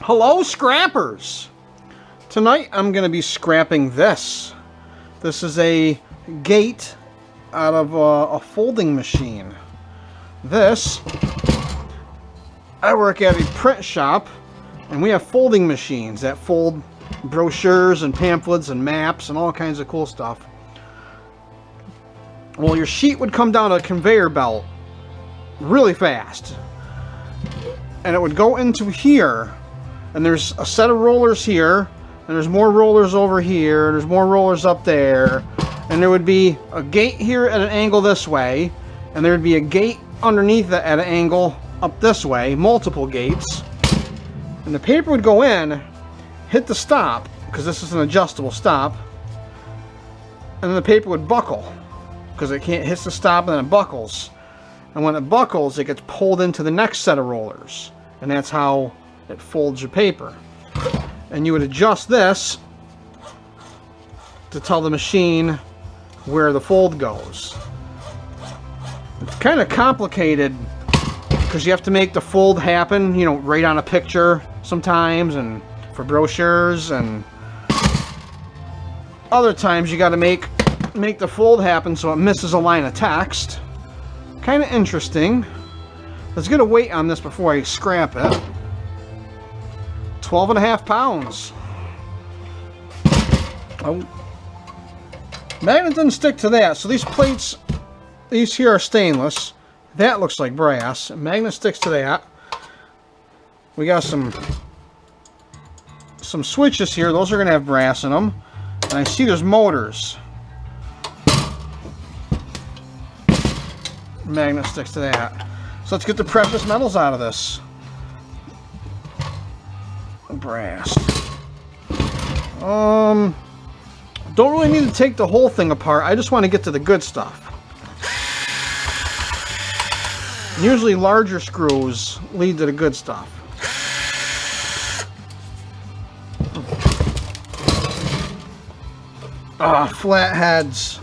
Hello, scrappers! Tonight I'm going to be scrapping this. This is a gate out of a folding machine. This, I work at a print shop and we have folding machines that fold brochures and pamphlets and maps and all kinds of cool stuff. Well, your sheet would come down a conveyor belt really fast and it would go into here. And there's a set of rollers here, and there's more rollers over here, and there's more rollers up there, and there would be a gate here at an angle this way, and there would be a gate underneath that at an angle up this way, multiple gates, and the paper would go in, hit the stop, because this is an adjustable stop, and then the paper would buckle, because it can't hit the stop and then it buckles, and when it buckles it gets pulled into the next set of rollers, and that's how it folds your paper. And you would adjust this to tell the machine where the fold goes. It's kind of complicated because you have to make the fold happen, you know, right on a picture sometimes, and for brochures, and other times you got to make the fold happen so it misses a line of text. Kind of interesting. Let's get a weight on this before I scrap it. 12.5 pounds. Oh. Magnet didn't stick to that, so these plates, these here are stainless. That looks like brass. Magnet sticks to that. We got some switches here. Those are going to have brass in them. And I see there's motors. Magnet sticks to that. So let's get the precious metals out of this. Brass. Don't really need to take the whole thing apart. I just want to get to the good stuff. Usually larger screws lead to the good stuff. Flat heads.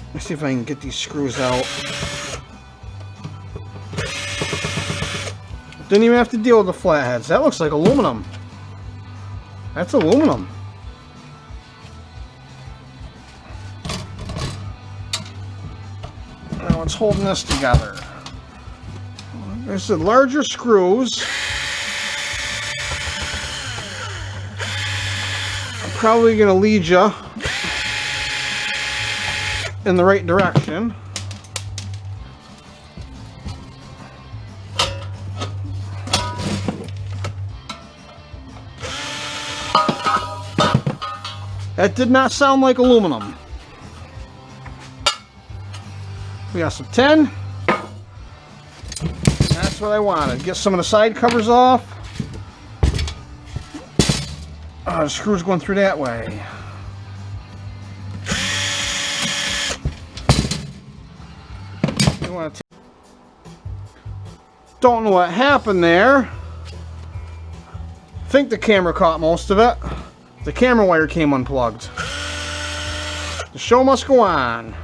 Let me see if I can get these screws out. Didn't even have to deal with the flatheads. That looks like aluminum. That's aluminum. Now it's holding this together. There's the larger screws. I'm probably going to lead you in the right direction. That did not sound like aluminum. We got some tin. That's what I wanted. Get some of the side covers off. The screw's going through that way. Don't know what happened there. I think the camera caught most of it. The camera wire came unplugged. The show must go on.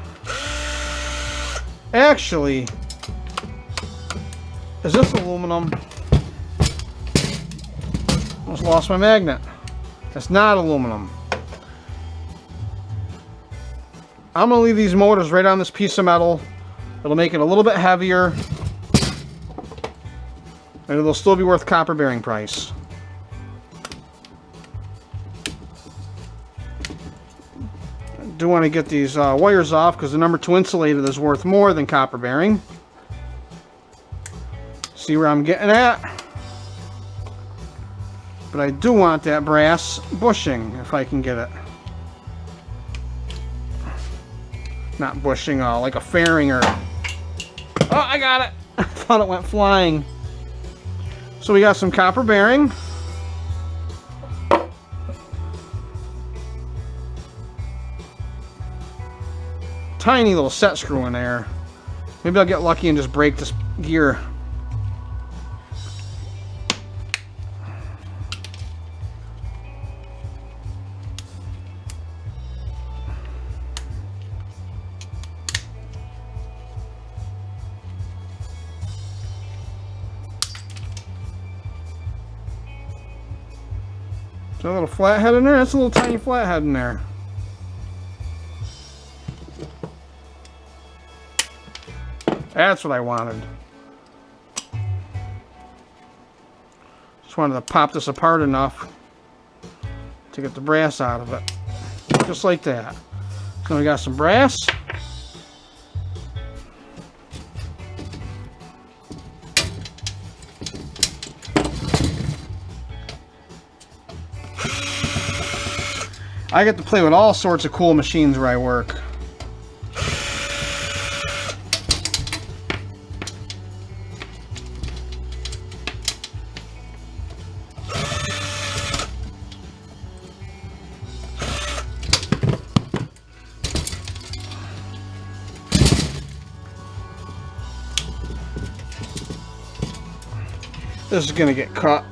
Actually, is this aluminum? Almost lost my magnet. That's not aluminum. I'm going to leave these motors right on this piece of metal. It'll make it a little bit heavier. And it'll still be worth copper bearing price. Do want to get these wires off because the number 2 insulated is worth more than copper bearing. See where I'm getting at? But I do want that brass bushing if I can get it. Not bushing, like a fairing or... Oh, I got it! I thought it went flying. So we got some copper bearing. Tiny little set screw in there. Maybe I'll get lucky and just break this gear. Is there a little flathead in there? That's a little tiny flathead in there. That's what I wanted. Just wanted to pop this apart enough to get the brass out of it. Just like that. So we got some brass. I get to play with all sorts of cool machines where I work. This is gonna get cut.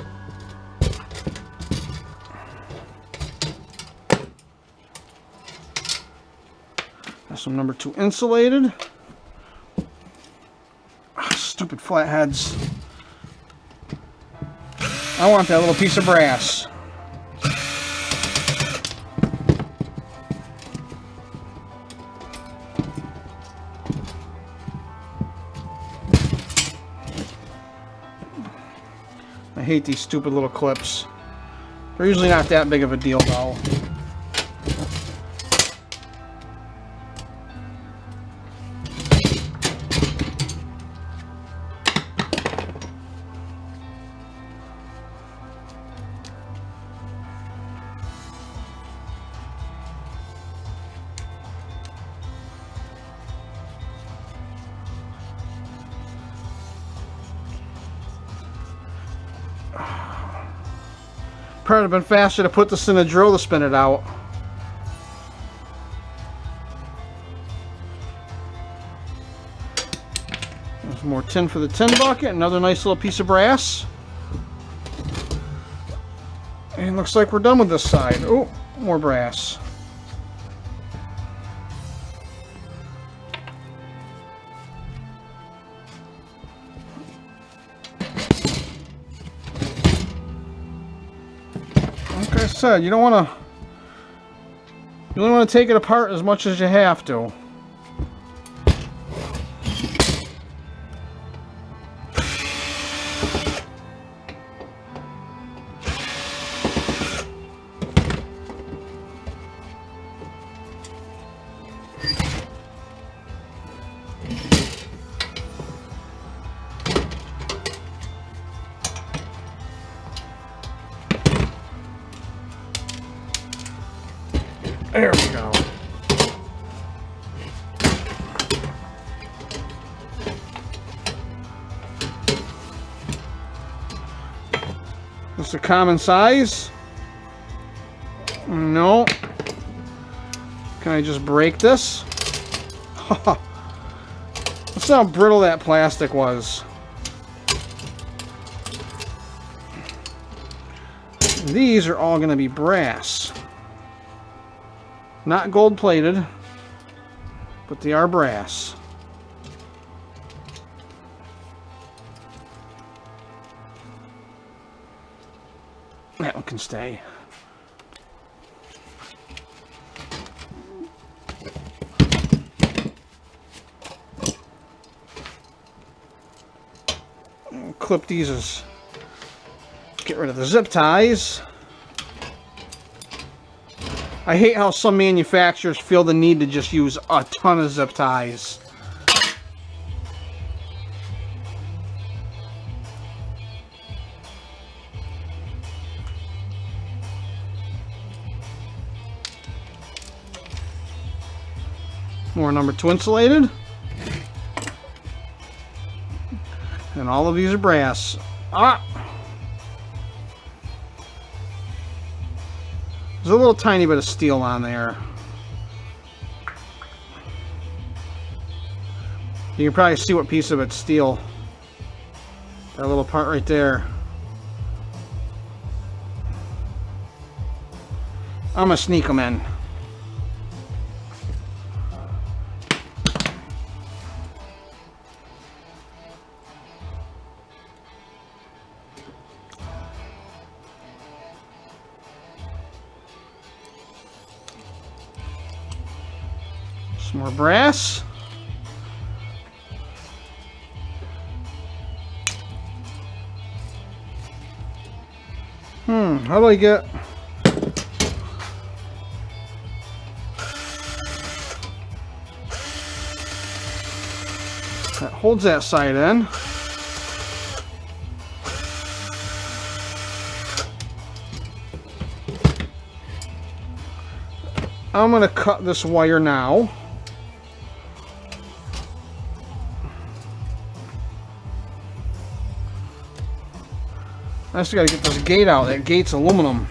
Got some number 2 insulated. Stupid flatheads. I want that little piece of brass. I hate these stupid little clips. They're usually not that big of a deal though. Probably have been faster to put this in a drill to spin it out. There's more tin for the tin bucket. Another nice little piece of brass. And looks like we're done with this side. Oh, more brass. Like I said, you don't want to. You only want to take it apart as much as you have to. There we go. It's a common size. No. Can I just break this? That's how brittle that plastic was. These are all going to be brass. Not gold plated, but they are brass. That one can stay. Clip these as get rid of the zip ties. I hate how some manufacturers feel the need to just use a ton of zip ties. More number 2 insulated. And all of these are brass. Ah! There's a little tiny bit of steel on there. You can probably see what piece of it's steel. That little part right there. I'm gonna sneak them in. Some more brass. How do I get... That holds that side in. I'm going to cut this wire now. I just got to get this gate out. That gate's aluminum.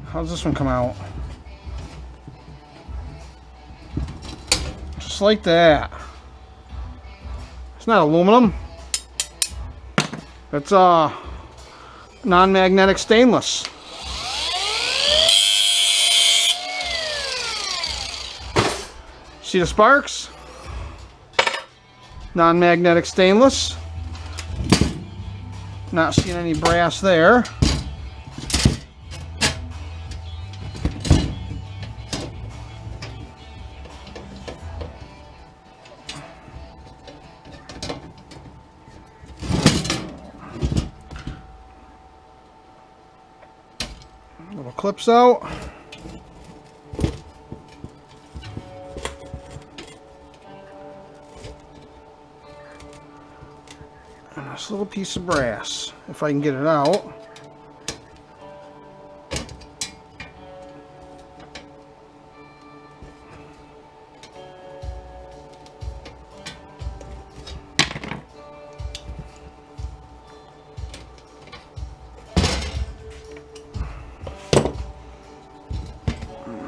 How's this one come out? Just like that. It's not aluminum. It's non-magnetic stainless. See the sparks? Non-magnetic stainless. Not seeing any brass there. Little clips out. And this little piece of brass, if I can get it out.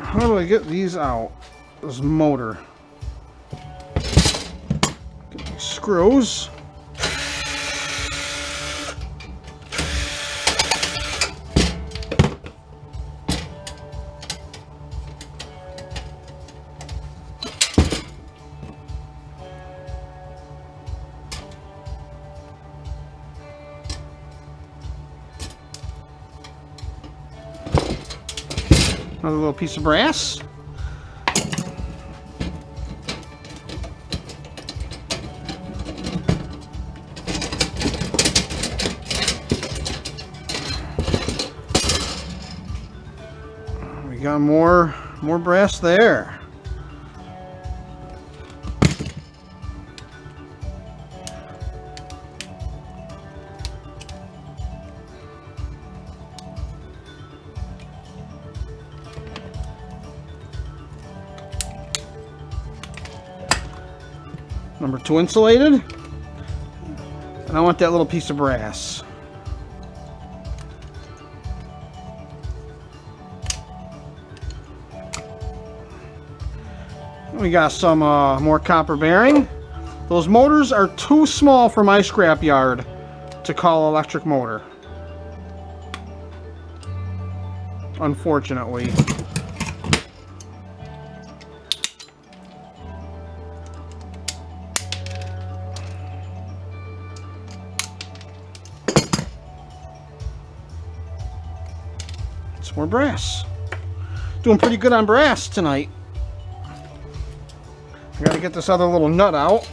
How do I get these out? This motor. Get these screws. Another little piece of brass. We got more brass there. Number 2 insulated, and I want that little piece of brass. We got some more copper bearing. Those motors are too small for my scrapyard to call electric motor, unfortunately. More brass. Doing pretty good on brass tonight. I gotta get this other little nut out.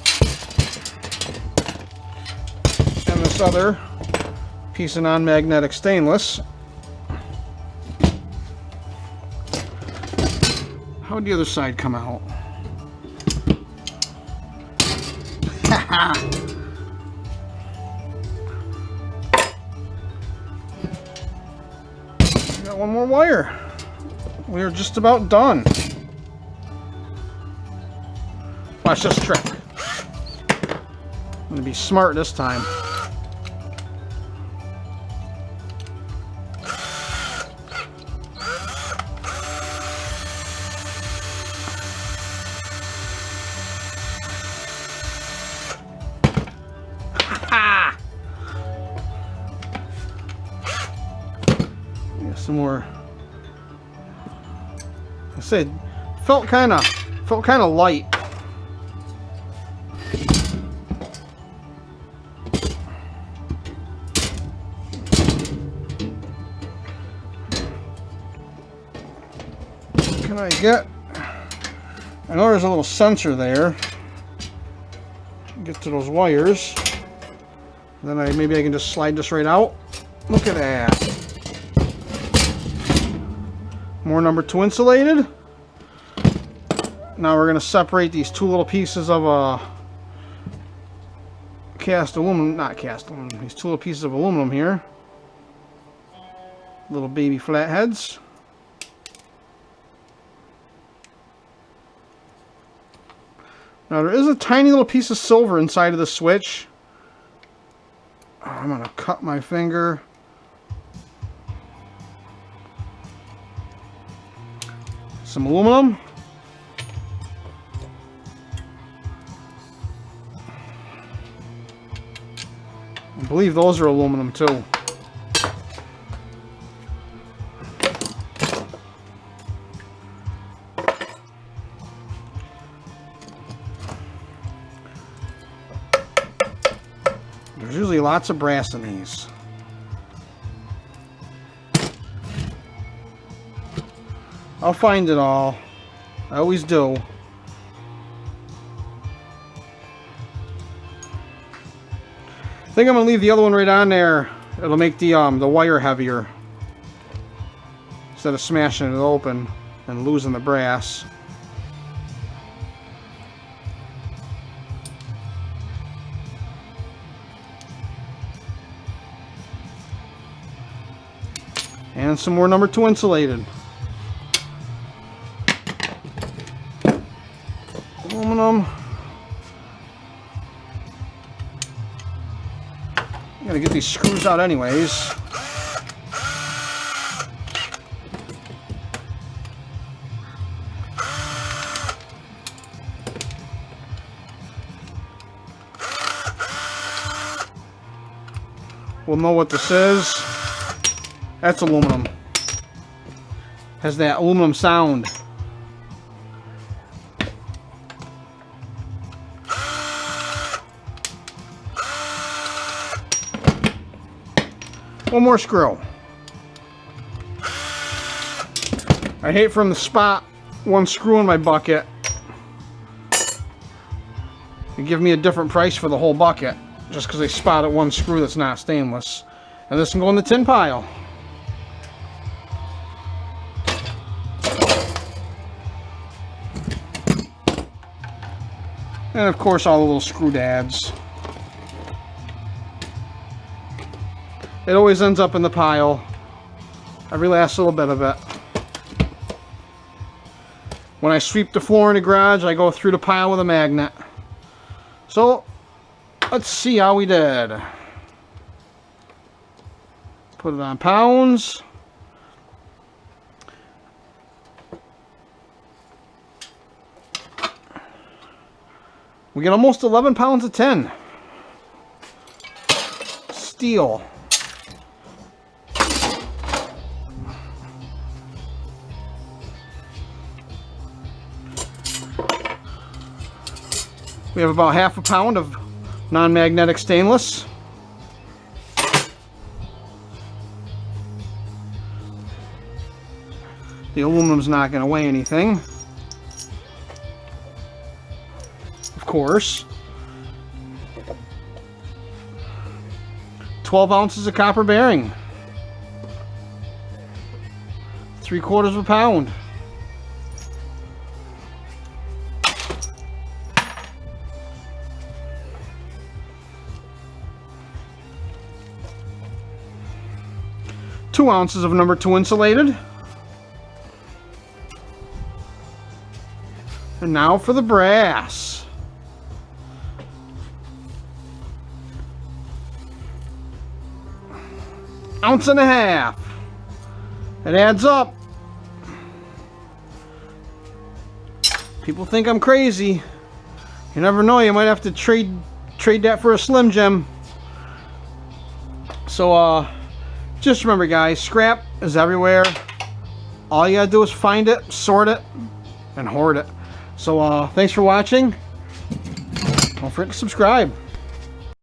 And this other piece of non-magnetic stainless. How'd the other side come out? Haha! Got one more wire. We are just about done. Watch this trick. I'm gonna be smart this time. Some more. I said, felt kind of light. Can I get I know there's a little sensor there. Get to those wires. Then maybe I can just slide this right out. Look at that. More number 2 insulated. Now we're going to separate these 2 little pieces of cast aluminum, not cast aluminum, these 2 little pieces of aluminum here. Little baby flatheads. Now there is a tiny little piece of silver inside of the switch. I'm going to cut my finger. Some aluminum. I believe those are aluminum too. There's usually lots of brass in these. I'll find it all. I always do. I think I'm gonna leave the other one right on there. It'll make the wire heavier instead of smashing it open and losing the brass. And some more number 2 insulated. Aluminum. I'm gonna get these screws out anyways. We'll know what this is. That's aluminum. Has that aluminum sound. One more screw. I hate for them to spot one screw in my bucket and give me a different price for the whole bucket just because they spotted one screw that's not stainless. And this can go in the tin pile. And of course all the little screw dabs. It always ends up in the pile. Every last little bit of it. When I sweep the floor in the garage, I go through the pile with a magnet. So, let's see how we did. Put it on pounds. We get almost 11 pounds of tin. Steel. We have about half a pound of non-magnetic stainless. The aluminum's not going to weigh anything. Of course. 12 ounces of copper bearing. 3/4 of a pound. Two ounces of number 2 insulated. And now for the brass. Ounce and a half. It adds up. People think I'm crazy. You never know, you might have to trade that for a Slim Jim. So just remember guys, scrap is everywhere. All you gotta do is find it, sort it, and hoard it. So thanks for watching. Don't forget to subscribe.